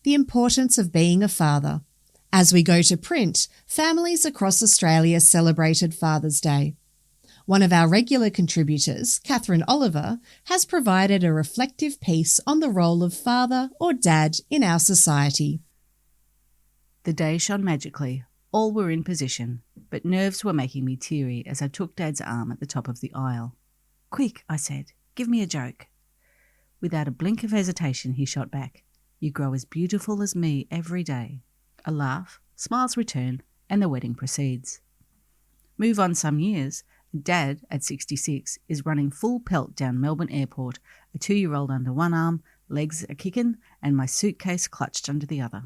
The importance of being a father. As we go to print, families across Australia celebrated Father's Day. One of our regular contributors, Catherine Oliver, has provided a reflective piece on the role of father or dad in our society. The day shone magically. All were in position, but nerves were making me teary as I took Dad's arm at the top of the aisle. "Quick," I said, "give me a joke." Without a blink of hesitation, he shot back, "You grow as beautiful as me every day." A laugh, smiles return, and the wedding proceeds. Move on some years, Dad, at 66, is running full pelt down Melbourne Airport, a 2-year-old under one arm, legs a-kickin', and my suitcase clutched under the other.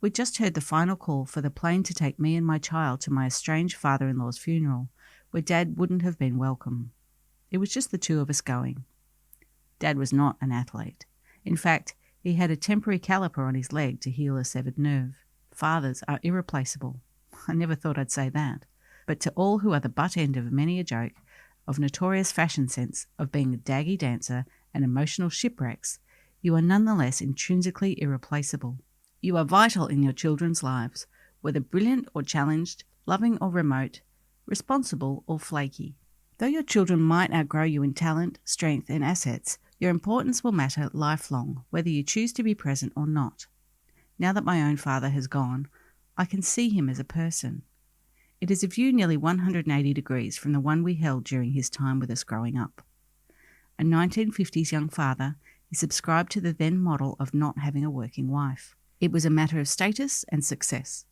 We'd just heard the final call for the plane to take me and my child to my estranged father-in-law's funeral, where Dad wouldn't have been welcome. It was just the two of us going. Dad was not an athlete. In fact, he had a temporary caliper on his leg to heal a severed nerve. Fathers are irreplaceable. I never thought I'd say that. But to all who are the butt end of many a joke, of notorious fashion sense, of being a daggy dancer and emotional shipwrecks, you are nonetheless intrinsically irreplaceable. You are vital in your children's lives, whether brilliant or challenged, loving or remote, responsible or flaky. Though your children might outgrow you in talent, strength and assets, your importance will matter lifelong, whether you choose to be present or not. Now that my own father has gone, I can see him as a person. It is a view nearly 180 degrees from the one we held during his time with us growing up. A 1950s young father, he subscribed to the then model of not having a working wife. It was a matter of status and success.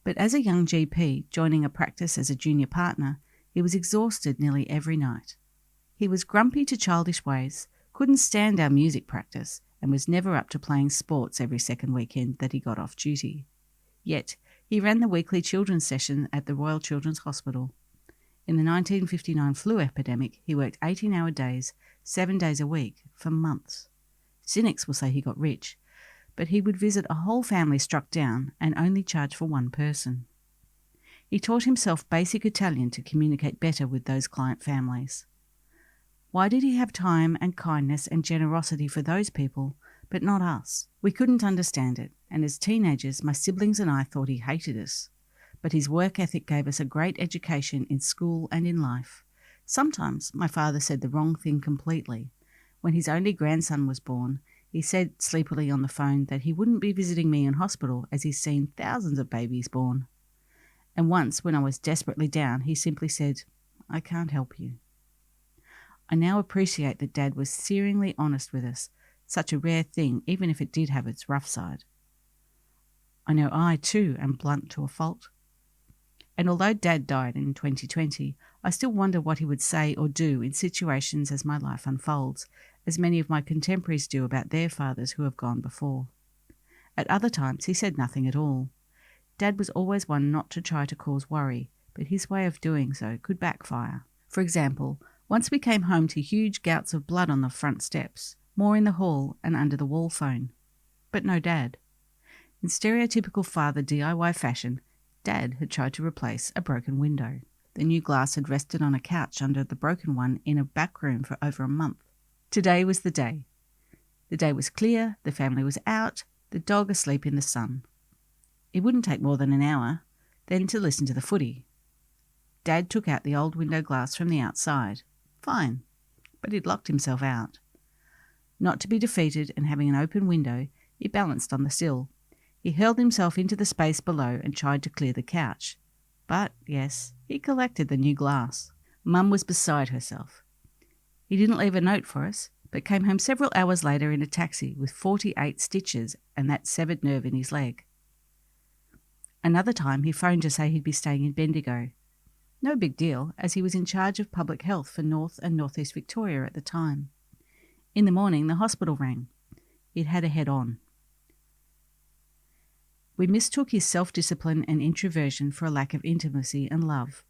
But as a young GP joining a practice as a junior partner, he was exhausted nearly every night. He was grumpy to childish ways, couldn't stand our music practice, and was never up to playing sports every second weekend that he got off duty. Yet, he ran the weekly children's session at the Royal Children's Hospital. In the 1959 flu epidemic, he worked 18-hour days, 7 days a week, for months. Cynics will say he got rich, but he would visit a whole family struck down and only charge for one person. He taught himself basic Italian to communicate better with those client families. Why did he have time and kindness and generosity for those people, but not us? We couldn't understand it, and as teenagers, my siblings and I thought he hated us. But his work ethic gave us a great education in school and in life. Sometimes my father said the wrong thing completely. When his only grandson was born, he said sleepily on the phone that he wouldn't be visiting me in hospital as he's seen thousands of babies born. And once, when I was desperately down, he simply said, "I can't help you." I now appreciate that Dad was searingly honest with us, such a rare thing, even if it did have its rough side. I know I, too, am blunt to a fault. And although Dad died in 2020, I still wonder what he would say or do in situations as my life unfolds, as many of my contemporaries do about their fathers who have gone before. At other times, he said nothing at all. Dad was always one not to try to cause worry, but his way of doing so could backfire. For example, once we came home to huge gouts of blood on the front steps, more in the hall and under the wall phone. But no Dad. In stereotypical father DIY fashion, Dad had tried to replace a broken window. The new glass had rested on a couch under the broken one in a back room for over a month. Today was the day. The day was clear, the family was out, the dog asleep in the sun. It wouldn't take more than an hour, then to listen to the footy. Dad took out the old window glass from the outside. Fine, but he'd locked himself out. Not to be defeated and having an open window, he balanced on the sill. He hurled himself into the space below and tried to clear the couch. But, yes, he collected the new glass. Mum was beside herself. He didn't leave a note for us, but came home several hours later in a taxi with 48 stitches and that severed nerve in his leg. Another time he phoned to say he'd be staying in Bendigo. No big deal, as he was in charge of public health for North and Northeast Victoria at the time. In the morning, the hospital rang. He'd had a head-on. We mistook his self-discipline and introversion for a lack of intimacy and love.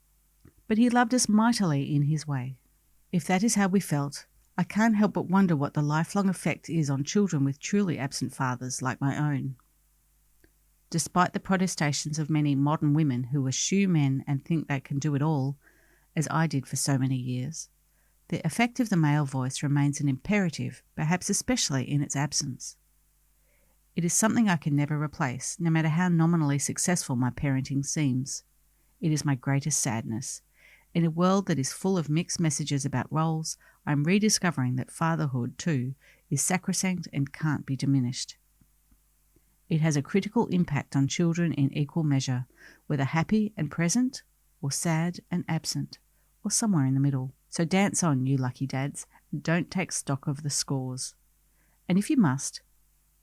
But he loved us mightily in his way. If that is how we felt, I can't help but wonder what the lifelong effect is on children with truly absent fathers like my own. Despite the protestations of many modern women who eschew men and think they can do it all, as I did for so many years, the effect of the male voice remains an imperative, perhaps especially in its absence. It is something I can never replace, no matter how nominally successful my parenting seems. It is my greatest sadness. In a world that is full of mixed messages about roles, I am rediscovering that fatherhood, too, is sacrosanct and can't be diminished. It has a critical impact on children in equal measure, whether happy and present, or sad and absent, or somewhere in the middle. So dance on, you lucky dads, and don't take stock of the scores. And if you must,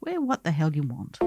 wear what the hell you want.